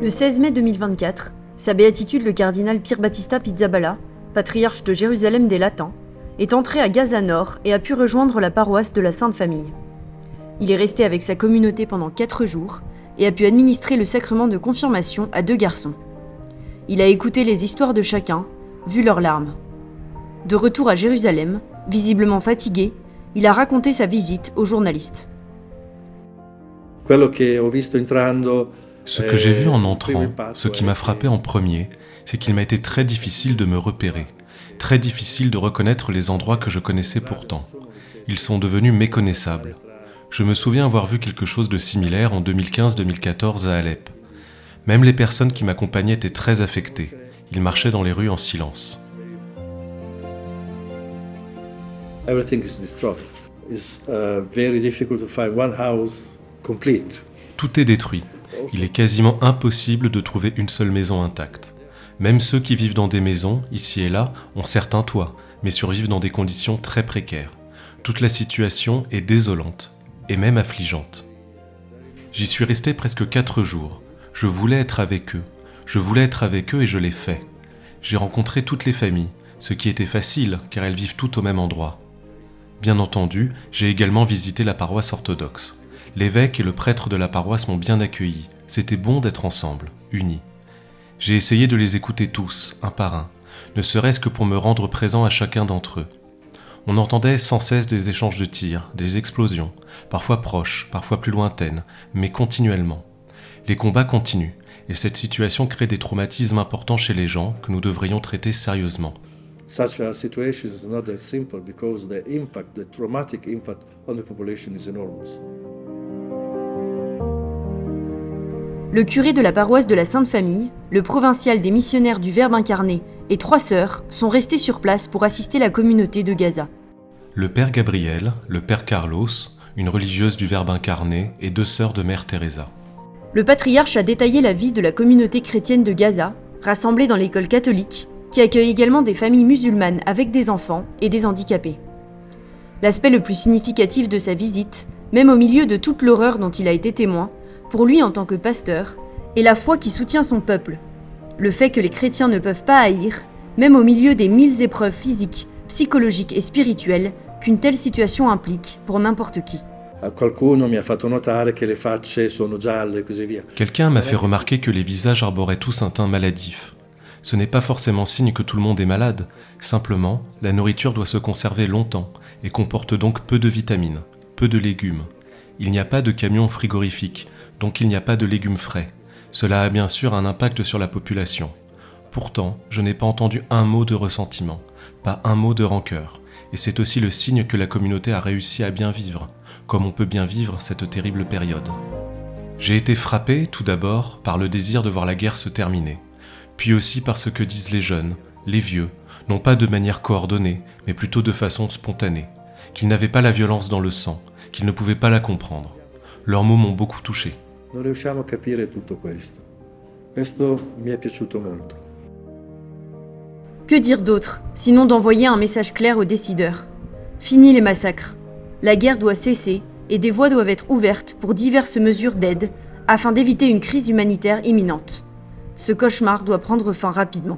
Le 16 mai 2024, sa béatitude le cardinal Pier Battista Pizzaballa, patriarche de Jérusalem des Latins, est entré à Gaza Nord et a pu rejoindre la paroisse de la Sainte Famille. Il est resté avec sa communauté pendant 4 jours et a pu administrer le sacrement de confirmation à 2 garçons. Il a écouté les histoires de chacun, vu leurs larmes. De retour à Jérusalem, visiblement fatigué, il a raconté sa visite aux journalistes. Ce que j'ai vu en entrant, ce qui m'a frappé en premier, c'est qu'il m'a été très difficile de me repérer, très difficile de reconnaître les endroits que je connaissais pourtant. Ils sont devenus méconnaissables. Je me souviens avoir vu quelque chose de similaire en 2015-2014 à Alep. Même les personnes qui m'accompagnaient étaient très affectées. Ils marchaient dans les rues en silence. Tout est détruit. Il est quasiment impossible de trouver une seule maison intacte. Même ceux qui vivent dans des maisons, ici et là, ont certains toits, mais survivent dans des conditions très précaires. Toute la situation est désolante, et même affligeante. J'y suis resté presque 4 jours. Je voulais être avec eux. Je voulais être avec eux et je l'ai fait. J'ai rencontré toutes les familles, ce qui était facile, car elles vivent toutes au même endroit. Bien entendu, j'ai également visité la paroisse orthodoxe. L'évêque et le prêtre de la paroisse m'ont bien accueilli. C'était bon d'être ensemble, unis. J'ai essayé de les écouter tous, un par un, ne serait-ce que pour me rendre présent à chacun d'entre eux. On entendait sans cesse des échanges de tirs, des explosions, parfois proches, parfois plus lointaines, mais continuellement. Les combats continuent, et cette situation crée des traumatismes importants chez les gens que nous devrions traiter sérieusement. Such a situation is not that simple because the traumatic impact on the population is enormous. Le curé de la paroisse de la Sainte Famille, le provincial des missionnaires du Verbe incarné et 3 sœurs sont restés sur place pour assister la communauté de Gaza. Le père Gabriel, le père Carlos, une religieuse du Verbe incarné et 2 sœurs de Mère Teresa. Le patriarche a détaillé la vie de la communauté chrétienne de Gaza, rassemblée dans l'école catholique, qui accueille également des familles musulmanes avec des enfants et des handicapés. L'aspect le plus significatif de sa visite, même au milieu de toute l'horreur dont il a été témoin, pour lui en tant que pasteur, est la foi qui soutient son peuple. Le fait que les chrétiens ne peuvent pas haïr, même au milieu des 1000 épreuves physiques, psychologiques et spirituelles qu'une telle situation implique pour n'importe qui. Quelqu'un m'a fait remarquer que les visages arboraient tous un teint maladif. Ce n'est pas forcément signe que tout le monde est malade, simplement, la nourriture doit se conserver longtemps et comporte donc peu de vitamines, peu de légumes. Il n'y a pas de camion frigorifique, donc il n'y a pas de légumes frais. Cela a bien sûr un impact sur la population. Pourtant, je n'ai pas entendu un mot de ressentiment, pas un mot de rancœur, et c'est aussi le signe que la communauté a réussi à bien vivre, comme on peut bien vivre cette terrible période. J'ai été frappé, tout d'abord, par le désir de voir la guerre se terminer, puis aussi par ce que disent les jeunes, les vieux, non pas de manière coordonnée, mais plutôt de façon spontanée, qu'ils n'avaient pas la violence dans le sang, qu'ils ne pouvaient pas la comprendre. Leurs mots m'ont beaucoup touché. Non riusciamo a capire tutto questo. Questo mi è piaciuto molto. Que dire d'autre, sinon d'envoyer un message clair aux décideurs. Fini les massacres. La guerre doit cesser et des voies doivent être ouvertes pour diverses mesures d'aide afin d'éviter une crise humanitaire imminente. Ce cauchemar doit prendre fin rapidement.